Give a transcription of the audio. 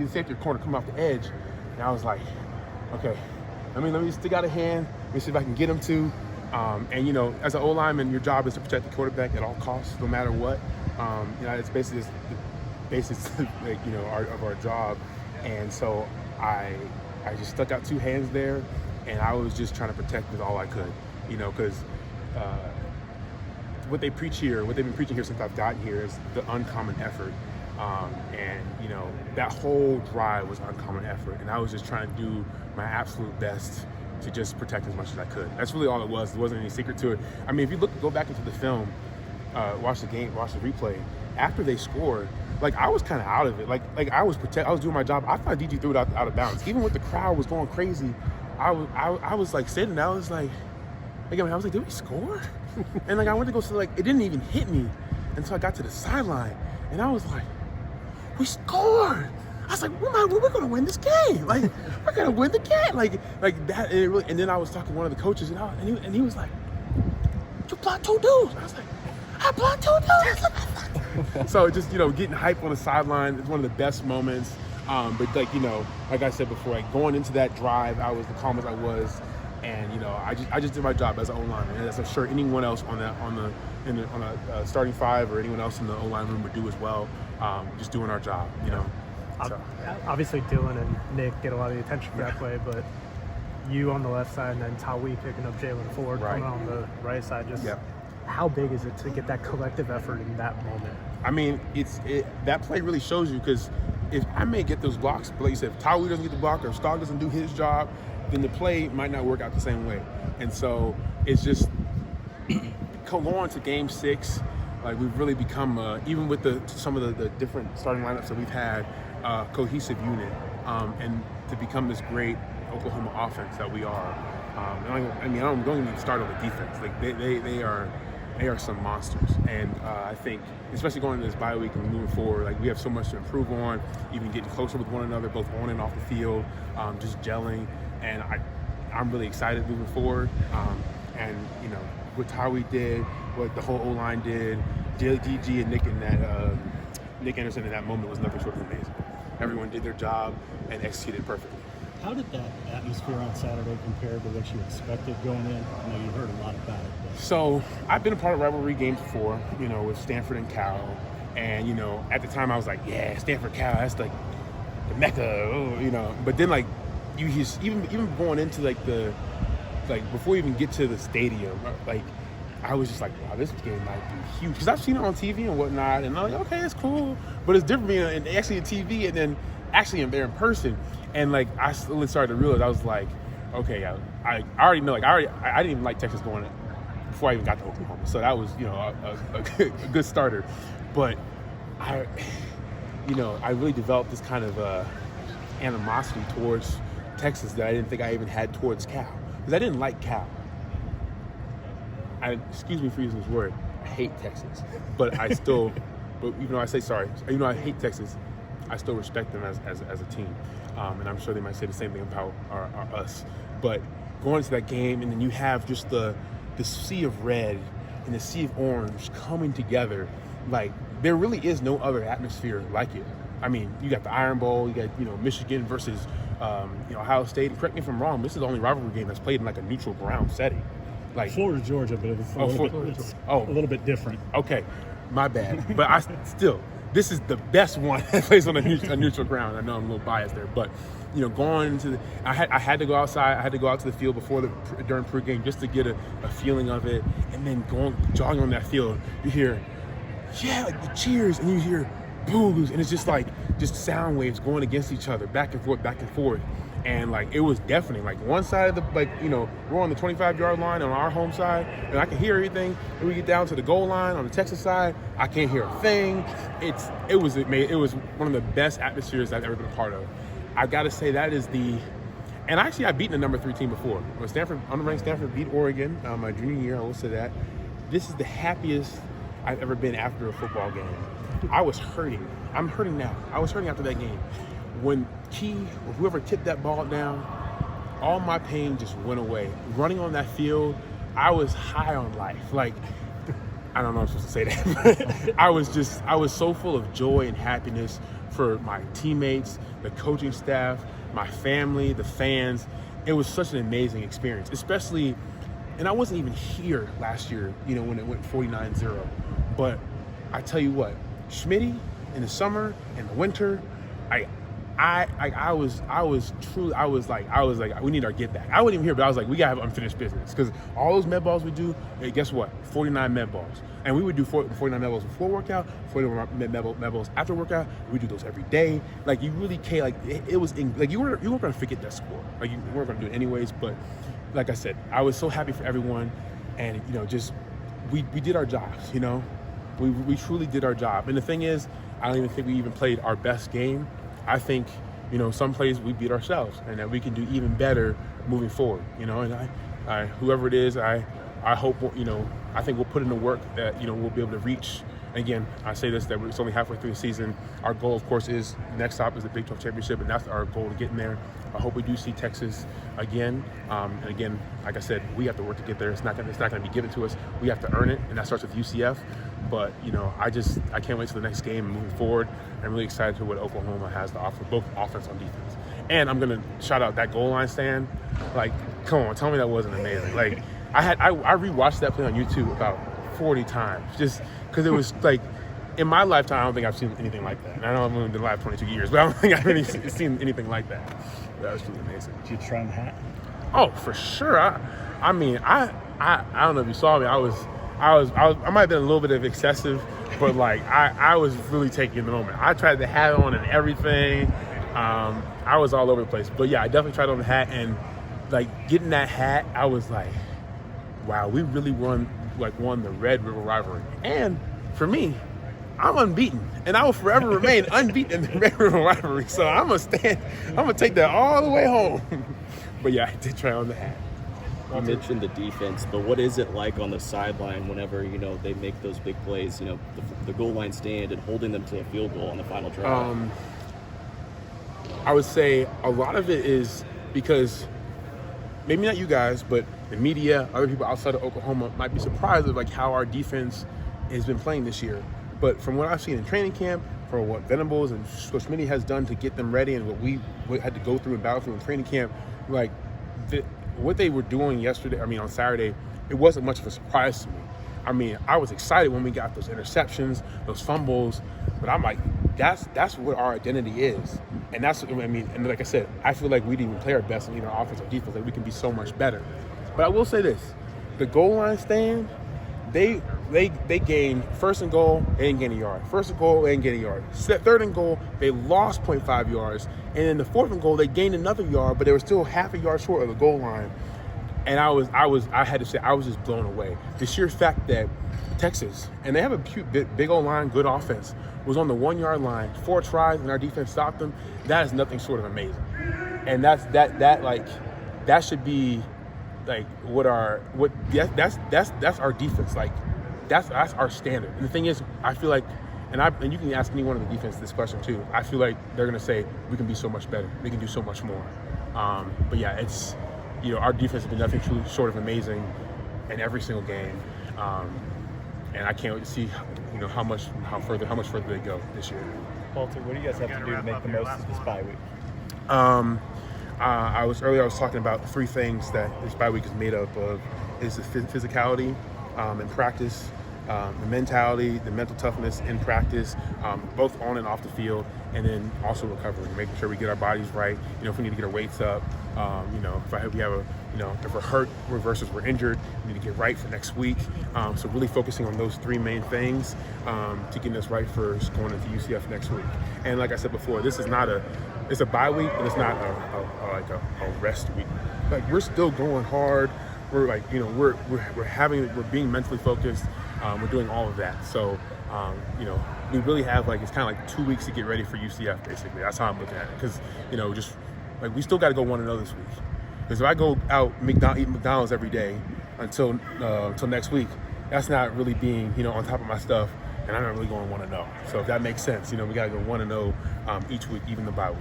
the safety corner come off the edge, and I was like, okay, let me stick out a hand. Let me see if I can get him to. And you know, as an O-lineman, your job is to protect the quarterback at all costs, no matter what. You know, it's basically just the basics, like, you know, of our job. And so I just stuck out two hands there, and I was just trying to protect with all I could, you know, because what they've been preaching here since I've gotten here is the uncommon effort. And you know, that whole drive was uncommon effort, and I was just trying to do my absolute best to just protect as much as I could. That's really all it was. There wasn't any secret to it. I mean, if you go back into the film, watch the replay, after they scored, like, I was kind of out of it. Like I was doing my job. I thought DG threw it out of bounds. Even when the crowd was going crazy, I was like sitting there. I was like, did we score? And like, I went to go, so like, it didn't even hit me until I got to the sideline, and I was like, we scored. I was like, we're gonna win this game. Like, we're gonna win the game. Like that. And then I was talking to one of the coaches, and he was like, you blocked 2 dudes. I was like, I blocked 2 dudes. So just, you know, getting hype on the sideline is one of the best moments. But like, you know, like I said before, like, going into that drive, I was the calmest I was, and you know, I just did my job as an O-lineman, and as I'm sure anyone else on a starting five or anyone else in the O-line room would do as well. Just doing our job, you know. So. Obviously, Dylan and Nick get a lot of the attention that way, but you on the left side and then Tawi picking up Jalen Ford coming on the right side. Just how big is it to get that collective effort in that moment? I mean, that play really shows you, because if I may get those blocks, but like you said, if Tawi doesn't get the block or if Stark doesn't do his job, then the play might not work out the same way. And so it's just going to Game 6. Like, we've really become, even with some of the different starting lineups that we've had, cohesive unit, and to become this great Oklahoma offense that we are. I don't even start on the defense. Like, they are some monsters, and I think, especially going into this bye week and moving forward, like, we have so much to improve on, even getting closer with one another, both on and off the field, just gelling, and I'm really excited moving forward. And you know, what Tawi did, what the whole O-line did, DG and Nick Anderson in that moment was nothing short of amazing. Everyone did their job and executed perfectly. How did that atmosphere on Saturday compare to what you expected going in? I know you heard a lot about it. But... So I've been a part of rivalry games before, you know, with Stanford and Cal. And, you know, at the time I was like, yeah, Stanford, Cal, that's like the mecca, you know. But then, like, even going into before you even get to the stadium, like, I was just like, wow, this game might be huge. Because I've seen it on TV and whatnot, and I'm like, okay, it's cool. But it's different being actually on TV and then actually there in person. And like, I slowly started to realize, I was like, okay, I already know, like, I didn't even like Texas going before I even got to Oklahoma. So that was, you know, a good starter. But I really developed this kind of animosity towards Texas that I didn't think I even had towards Cal. Because I didn't like Cal. Excuse me for using this word, I hate Texas. But even though I say sorry, even though I hate Texas, I still respect them as a team. And I'm sure they might say the same thing about us. But going to that game, and then you have just the sea of red and the sea of orange coming together, like, there really is no other atmosphere like it. I mean, you got the Iron Bowl, you got, you know, Michigan versus Ohio State. And correct me if I'm wrong, this is the only rivalry game that's played in like a neutral ground setting. Like Florida, Georgia, but it's a little bit different. Okay, my bad. But this is the best one that plays on a neutral ground. I know I'm a little biased there, but you know, going into I had to go outside. I had to go out to the field during pregame just to get a feeling of it, and then jogging on that field, you hear, like the cheers, and you hear boos, and it's just sound waves going against each other, back and forth. And like, it was deafening. Like, one side of the, like, you know, we're on the 25-yard line on our home side, and I can hear everything. And we get down to the goal line on the Texas side, I can't hear a thing. It was one of the best atmospheres I've ever been a part of. I got to say, that is and actually I've beaten the number 3 team before. When unranked Stanford beat Oregon my junior year, I will say that. This is the happiest I've ever been after a football game. I was hurting. I'm hurting now. I was hurting after that game. When Key or whoever tipped that ball down, all my pain just went away. Running on that field, I was high on life. Like, I don't know if I'm supposed to say that, but I was so full of joy and happiness for my teammates, the coaching staff, my family, the fans. It was such an amazing experience, especially, and I wasn't even here last year, when it went 49-0. But I tell you what, Schmitty in the summer and the winter, I was like, we need our get back. I wasn't even here, but I was like, we gotta have unfinished business, because all those med balls we do, hey, guess what? 49 med balls, and we would do 49 med balls before workout, 49 med balls after workout. We do those every day. Like, you really can't. Like, it was like you weren't gonna forget that score. Like, you weren't gonna do it anyways. But like I said, I was so happy for everyone, and just we did our jobs. We truly did our job. And the thing is, I don't even think we even played our best game. I think, some plays we beat ourselves, and that we can do even better moving forward. And I whoever it is, I hope, I think we'll put in the work that, we'll be able to reach. Again, I say this, that it's only halfway through the season. Our goal, of course, is next stop is the Big 12 championship, and that's our goal to get in there. I hope we do see Texas again. And again, like I said, we have to work to get there. It's not going to be given to us. We have to earn it, and that starts with UCF. But I can't wait till the next game and moving forward. I'm really excited for what Oklahoma has to offer, both offense and defense. And I'm gonna shout out that goal line stand. Like, come on, tell me that wasn't amazing. Like, I rewatched that play on YouTube about 40 times, just because it was like, in my lifetime, I don't think I've seen anything like that. And I know I've only been alive 22 years, but I don't think I've really seen anything like that. That was really amazing. Did you try on the hat? Oh, for sure. I mean, I don't know if you saw me. I might have been a little bit of excessive, but like I was really taking the moment. I tried the hat on and everything. I was all over the place. But yeah, I definitely tried on the hat, and like getting that hat, I was like, wow, we really won the Red River rivalry. And for me, I'm unbeaten, and I will forever remain unbeaten in the Red River rivalry. So I'm gonna take that all the way home. But yeah, I did try on the hat. You mentioned the defense, but what is it like on the sideline whenever, they make those big plays, the goal line stand and holding them to a field goal on the final drive? I would say a lot of it is because, maybe not you guys, but the media, other people outside of Oklahoma might be surprised at like how our defense has been playing this year. But from what I've seen in training camp, from what Venables and Schmitty has done to get them ready, and what we had to go through and battle through in training camp, like what they were doing on Saturday, it wasn't much of a surprise to me. I mean, I was excited when we got those interceptions, those fumbles, but I'm like, that's what our identity is. And that's what I mean. And like I said, I feel like we didn't even play our best in either offense or defense. Like, we can be so much better. But I will say this: the goal line stand, they gained first and goal, they didn't gain a yard. First and goal, they didn't gain a yard. Third and goal, they lost 0.5 yards. And then the fourth and goal, they gained another yard, but they were still half a yard short of the goal line. And I had to say, I was just blown away. The sheer fact that Texas, and they have a big old line, good offense, was on the 1 yard line, 4 tries, and our defense stopped them. That is nothing short of amazing. And that should be like that's our defense. Like, that's our standard. And the thing is, I feel like, and you can ask anyone on the defense this question too, I feel like they're gonna say we can be so much better. We can do so much more. But yeah, it's, our defense has been nothing truly short of amazing in every single game. And I can't wait to see, how much further they go this year. Walter, what do you guys have to do to make the most of this bye week? I was talking about 3 things that this bye week is made up of: is the physicality in practice, the mentality, the mental toughness in practice, both on and off the field, and then also recovery, making sure we get our bodies right. If we need to get our weights up, if we're hurt versus we're injured, we need to get right for next week. So really focusing on those 3 main things to getting us right for going into UCF next week. And like I said before, it's a bye week, but it's not a rest week. Like, we're still going hard. We're like, we're being mentally focused. We're doing all of that. So, we really have it's kind of like 2 weeks to get ready for UCF, basically. That's how I'm looking at it. Because, just like, we still got to go 1-0 this week. Because if I go out eat McDonald's every day until next week, that's not really being, on top of my stuff, and I'm not really going 1-0. So if that makes sense, we got to go 1-0 each week, even the bye week.